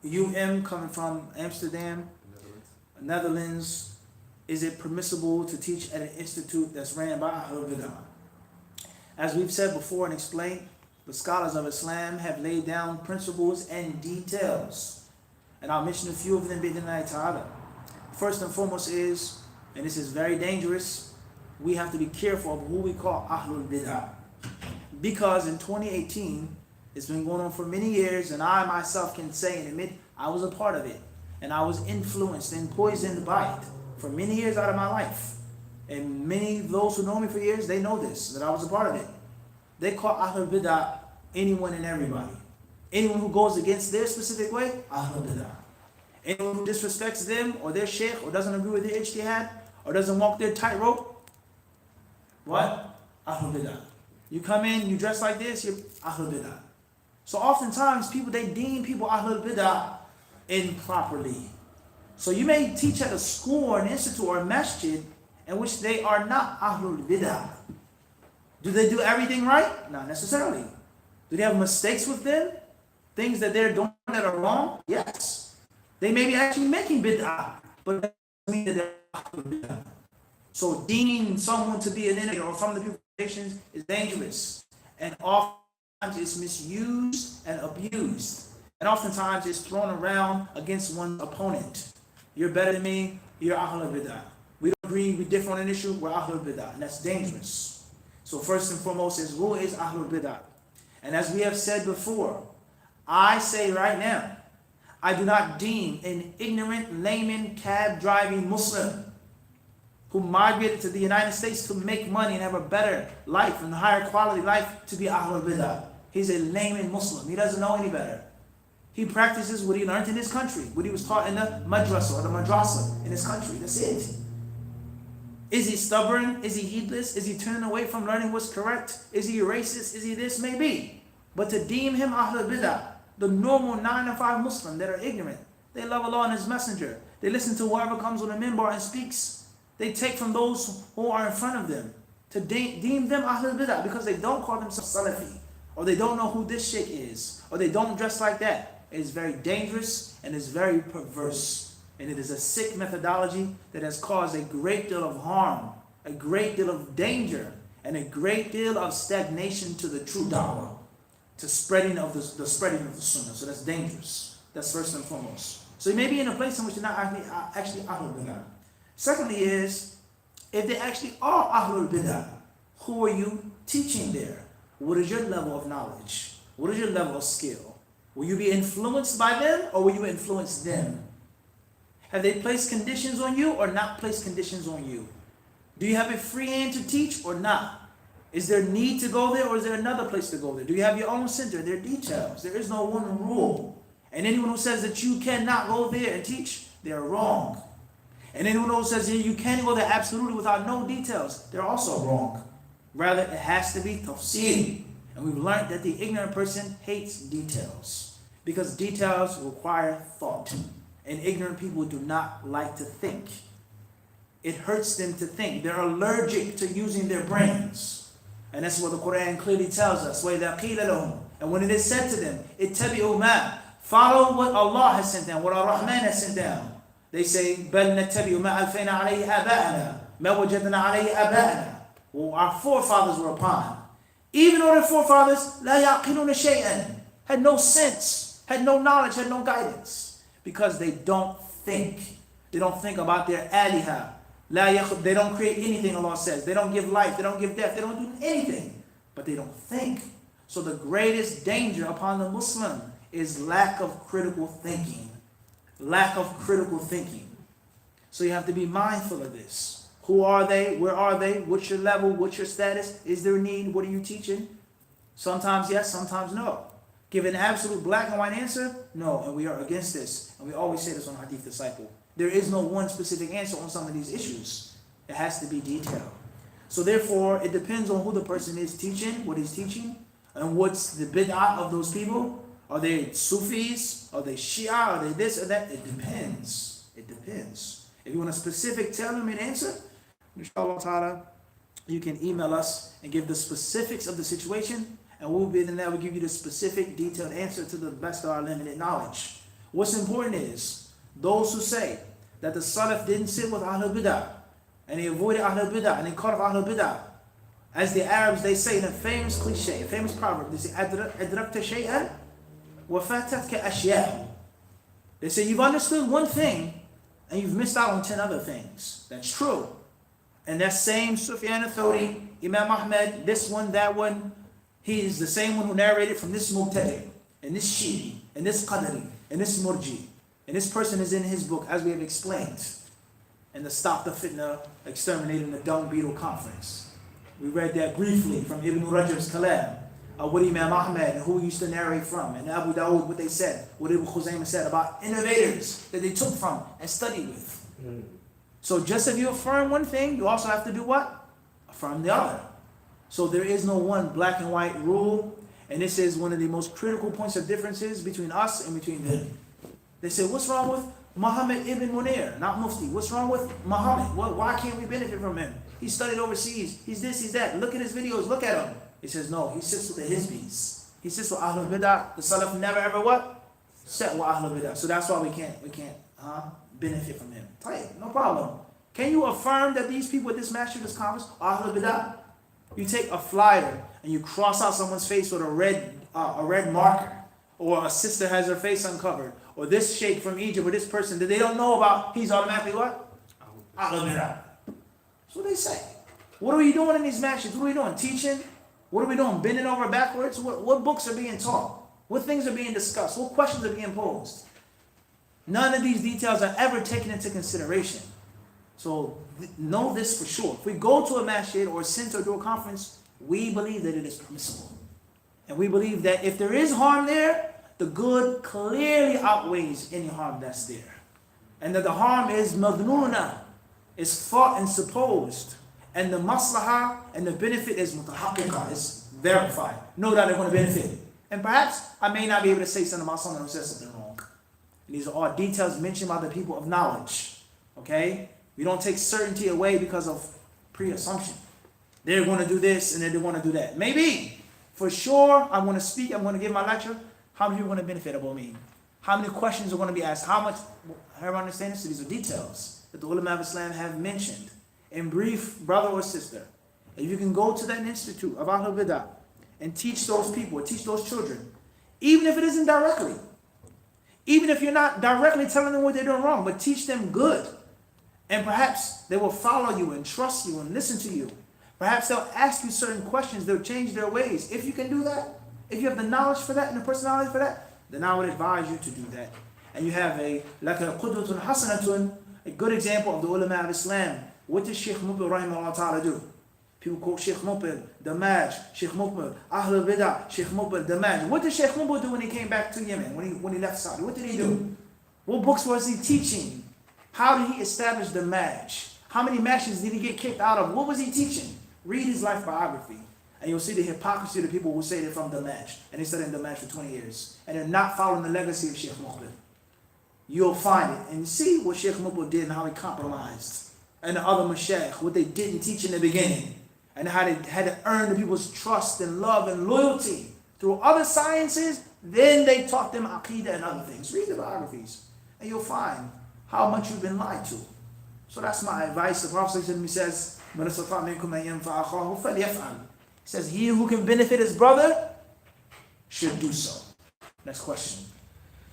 coming from Amsterdam, Netherlands. Is it permissible to teach at an institute that's ran by Ahlul Bidah? As we've said before and explained, the scholars of Islam have laid down principles and details. And I'll mention a few of them bi'idhnillahi ta'ala. First and foremost is, and this is very dangerous, we have to be careful of who we call Ahlul Bidah. Because in 2018, it's been going on for many years, and I myself can say and admit I was a part of it. And I was influenced and poisoned by it for many years out of my life. And many of those who know me for years, they know this, that I was a part of it. They call Ahlul Bidah anyone and everybody. Anyone who goes against their specific way, Ahlul Bidah. Anyone who disrespects them or their sheikh or doesn't agree with their ijtihad or doesn't walk their tightrope, what? Ahlul Bidah. You come in, you dress like this, you're Ahlul Bidah. So oftentimes people, they deem people Ahlul Bidah improperly. So you may teach at a school or an institute or a masjid in which they are not Ahlul Bidah. Do they do everything right? Not necessarily. Do they have mistakes with them? Things that they're doing that are wrong? Yes. They may be actually making bid'ah, but that doesn't mean that they're Ahlul Bidah. So deeming someone to be an innovator or from the people's traditions is dangerous. And oftentimes it's misused and abused. And oftentimes it's thrown around against one's opponent. You're better than me, you're Ahlul Bidah. We don't agree, we differ on an issue, we're Ahlul Bidah. And that's dangerous. So first and foremost is, who is Ahlul Bidah? And as we have said before, I say right now, I do not deem an ignorant, layman, cab-driving Muslim who migrated to the United States to make money and have a better life and a higher quality life to be Ahlul Bidah. He's a layman Muslim. He doesn't know any better. He practices what he learned in his country, what he was taught in the madrasa or the madrasa in his country. That's it. Is he stubborn? Is he heedless? Is he turning away from learning what's correct? Is he racist? Is he this? Maybe. But to deem him Ahlul Bidah, the normal 9 to 5 Muslim that are ignorant, they love Allah and His Messenger. They listen to whoever comes on the minbar and speaks. They take from those who are in front of them. To deem them Ahlul Bidah because they don't call themselves Salafi, or they don't know who this sheikh is, or they don't dress like that, is very dangerous and is very perverse. And it is a sick methodology that has caused a great deal of harm, a great deal of danger, and a great deal of stagnation to the true da'wah, to spreading of the spreading of the sunnah. So that's dangerous. That's first and foremost. So you may be in a place in which you're not actually Ahlul Bidah. Secondly is, if they actually are Ahlul Bidah, who are you teaching there? What is your level of knowledge? What is your level of skill? Will you be influenced by them, or will you influence them? Have they placed conditions on you or not placed conditions on you? Do you have a free hand to teach or not? Is there need to go there, or is there another place to go there? Do you have your own center? There are details. There is no one rule. And anyone who says that you cannot go there and teach, they're wrong. And anyone who says that you can go there absolutely without no details, they're also wrong. Rather, it has to be tafsir. And we've learned that the ignorant person hates details, because details require thought. And ignorant people do not like to think. It hurts them to think. They're allergic to using their brains. And that's what the Quran clearly tells us. وَإِذَا قِيلَ لَهُمْ, and when it is said to them, اتَّبِعُوا مَا, follow what Allah has sent down, what Ar-Rahman has sent down. They say, بَلْ نَتَّبِعُوا مَا أَلْفَيْنَا عَلَيْهِ آبَاءَنَا مَا وَجَدْنَا عَلَيْهِ آبَاءَنَا. Well, our forefathers were upon. Even though their forefathers لَا يَعْقِلُونَ شَيْئًا, had no sense, had no knowledge, had no guidance. Because they don't think. They don't think about their aliha. They don't create anything, Allah says. They don't give life. They don't give death. They don't do anything. But they don't think. So the greatest danger upon the Muslim is lack of critical thinking. Lack of critical thinking. So you have to be mindful of this. Who are they? Where are they? What's your level? What's your status? Is there a need? What are you teaching? Sometimes yes, sometimes no. Give an absolute black and white answer? No, and we are against this. And we always say this on Hadith Disciple. There is no one specific answer on some of these issues. It has to be detailed. So therefore, it depends on who the person is teaching, what he's teaching, and what's the bid'ah of those people. Are they Sufis? Are they Shia? Are they this or that? It depends. It depends. If you want a specific tailor-made answer, inshallah ta'ala, you can email us and give the specifics of the situation, and we'll be in there. We'll give you the specific, detailed answer to the best of our limited knowledge. What's important is those who say that the Salaf didn't sit with Ahlul Bid'ah and they avoided Ahlul Bid'ah and they cut off Ahlul Bid'ah. As the Arabs, they say in a famous cliche, a famous proverb, they say, أَدْرَكْتَ شَيْئًا وَفَاتَتْكَ أَشْيَاءُ. They say, you've understood one thing and you've missed out on 10 other things. That's true. And that same Sufyan al-Thawri, Imam Ahmed, this one, that one, he is the same one who narrated from this Mubtadi, and this Shi'i, and this Qadari, and this Murji. And this person is in his book, as we have explained, in the Stop the Fitna Exterminating the Dung Beetle Conference. We read that briefly from Ibn Rajab's Kalam, what Imam Ahmed and who he used to narrate from, and Abu Dawood, what they said, what Ibn Khuzaymah said about innovators that they took from and studied with. So just if you affirm one thing, you also have to do what? Affirm the other. So there is no one black and white rule, and this is one of the most critical points of differences between us and between them. They say, what's wrong with Muhammad ibn Munir, not Mufti? What's wrong with Muhammad? Why can't we benefit from him? He studied overseas. He's this, he's that. Look at his videos. Look at him. He says, no, he sits with the Hizbis. He sits with Ahlul Bid'ah. The Salaf never ever what? Sat with Ahlul Bid'ah. So that's why we can't benefit from him. Tight, no problem. Can you affirm that these people at this master, this conference, are Ahlul Bid'ah? You take a flyer and you cross out someone's face with a red marker, or a sister has her face uncovered, or this sheikh from Egypt, or this person that they don't know about, he's automatically what? Ahlul Bid'ah. That's what they say. What are we doing in these masjids? What are we doing? Teaching? What are we doing? Bending over backwards? What books are being taught? What things are being discussed? What questions are being posed? None of these details are ever taken into consideration. So know this for sure. If we go to a masjid or a center or do a conference, we believe that it is permissible. And we believe that if there is harm there, the good clearly outweighs any harm that's there. And that the harm is madnuna, is thought and supposed. And the maslahah and the benefit is mutahaqqiqah, is verified. Know that they're going to benefit. And perhaps I may not be able to say something about someone who says something wrong. And these are all details mentioned by the people of knowledge. Okay? We don't take certainty away because of pre-assumption. They're going to do this and they're going to do that. Maybe. For sure, I'm going to speak, I'm going to give my lecture. How many people are going to benefit about me? How many questions are going to be asked? How much? Everyone understands? So these are details that the ulama of Islam have mentioned. In brief, brother or sister, if you can go to that institute of Ahlul Bid'ah and teach those people, or teach those children, even if it isn't directly, even if you're not directly telling them what they're doing wrong, but teach them good. And perhaps they will follow you and trust you and listen to you. Perhaps they'll ask you certain questions. They'll change their ways. If you can do that, if you have the knowledge for that and the personality for that, then I would advise you to do that. And you have a qudwatun hasanatun, a good example of the ulama of Islam. What did Sheikh Muqbil rahimahullah ta'ala do? People quote Sheikh Muqbil, Damaj, Sheikh Muqbil, Ahlul Bid'ah, Sheikh Muqbil, Damaj. What did Sheikh Muqbil do when he came back to Yemen, when he left Saudi? What did he do? What books was he teaching? How did he establish the match? How many matches did he get kicked out of? What was he teaching? Read his life biography. And you'll see the hypocrisy of the people who say they're from the match. And they studied the match for 20 years. And they're not following the legacy of Sheikh Muqbil. You'll find it. And see what Sheikh Muqbil did and how he compromised. And the other mashayikh, what they didn't teach in the beginning. And how they had to earn the people's trust and love and loyalty through other sciences. Then they taught them aqeedah and other things. Read the biographies. And you'll find how much you've been lied to. So that's my advice. The Prophet says, he says, he who can benefit his brother should do so. Next question.